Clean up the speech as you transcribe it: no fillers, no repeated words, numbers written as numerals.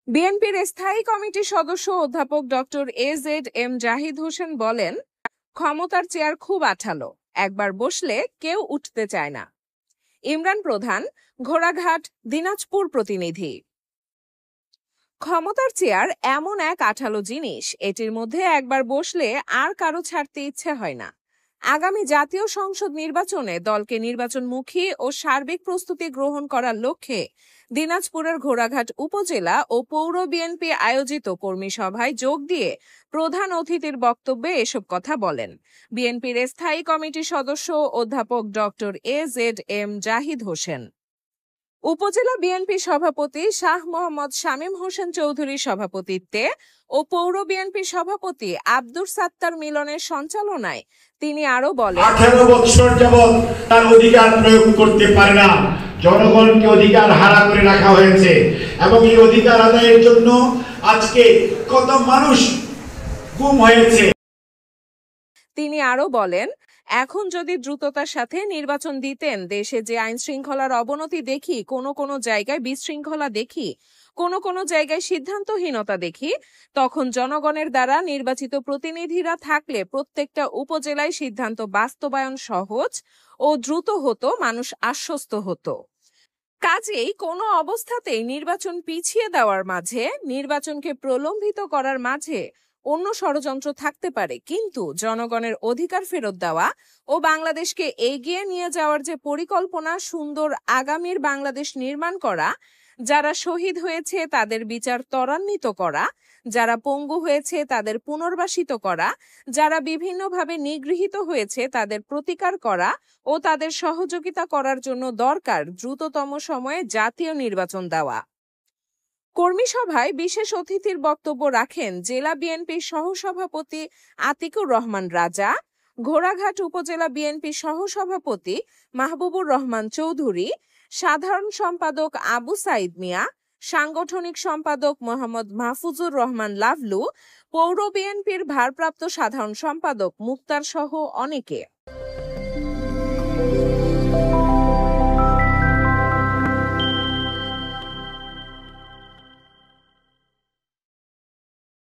বিএনপির স্থায়ী কমিটির সদস্য অধ্যাপক ডক্টর এ.জেড.এম জাহিদ হোসেন বলেন, ক্ষমতার চেয়ার খুব আঠালো, একবার বসলে কেউ উঠতে চায় না। ইমরান প্রধান, ঘোড়াঘাট, দিনাজপুর প্রতিনিধি। ক্ষমতার চেয়ার এমন এক আঠালো জিনিস, এটির মধ্যে একবার বসলে আর কারো ছাড়তে ইচ্ছে হয় না। আগামী জাতীয় সংসদ নির্বাচনে দলকে নির্বাচনমুখী ও সার্বিক প্রস্তুতি গ্রহণ করার লক্ষ্যে দিনাজপুরের ঘোড়াঘাট উপজেলা ও পৌর বিএনপি আয়োজিত কর্মী সভায় যোগ দিয়ে প্রধান অতিথির বক্তব্যে এসব কথা বলেন বিএনপির স্থায়ী কমিটির সদস্য অধ্যাপক ডক্টর এ.জেড.এম জাহিদ হোসেন। উপজেলা বিএনপি সভাপতি শাহ মোহাম্মদ শামীম হোসেন চৌধুরীর সভাপতিত্বে ও পৌর বিএনপি সভাপতি আব্দুর সাত্তার মিলনের সঞ্চালনায় তিনি আরো বলেন, 18 বছর যাবত তার অধিকার প্রয়োগ করতে পারে না, জনগণকে অধিকার হারা করে রাখা হয়েছে এবং এই অধিকার আদায়ের জন্য আজকে কত মানুষ গুম হয়েছে। তিনি আরো বলেন, এখন যদি দ্রুততার সাথে নির্বাচন দিতেন, দেশে যে আইন শৃঙ্খলার অবনতি দেখি, কোনো জায়গায় বিশৃঙ্খলা দেখি, কোনো জায়গায় সিদ্ধান্তহীনতা দেখি, তখন জনগণের দ্বারা নির্বাচিত প্রতিনিধিরা থাকলে প্রত্যেকটা উপজেলায় সিদ্ধান্ত বাস্তবায়ন সহজ ও দ্রুত হতো, মানুষ আশ্বস্ত হতো। কাজেই কোনো অবস্থাতেই নির্বাচন পিছিয়ে দেওয়ার মাঝে, নির্বাচনকে প্রলম্বিত করার মাঝে অন্য ষড়যন্ত্র থাকতে পারে, কিন্তু জনগণের অধিকার ফেরত দেওয়া ও বাংলাদেশকে এগিয়ে নিয়ে যাওয়ার যে পরিকল্পনা, সুন্দর আগামীর বাংলাদেশ নির্মাণ করা, যারা শহীদ হয়েছে তাদের বিচার ত্বরান্বিত করা, যারা পঙ্গু হয়েছে তাদের পুনর্বাসিত করা, যারা বিভিন্নভাবে নিগৃহীত হয়েছে তাদের প্রতিকার করা ও তাদের সহযোগিতা করার জন্য দরকার দ্রুততম সময়ে জাতীয় নির্বাচন দেওয়া। কর্মী সভায় বিশেষ অতিথির বক্তব্য রাখেন জেলা বিএনপির সহসভাপতি আতিকুর রহমান রাজা, ঘোড়াঘাট উপজেলা বিএনপির সহসভাপতি মাহবুবুর রহমান চৌধুরী, সাধারণ সম্পাদক আবু সাইদ মিয়া, সাংগঠনিক সম্পাদক মোহাম্মদ মাহফুজুর রহমান লাভলু, পৌর বিএনপির ভারপ্রাপ্ত সাধারণ সম্পাদক মুক্তার সহ অনেকে।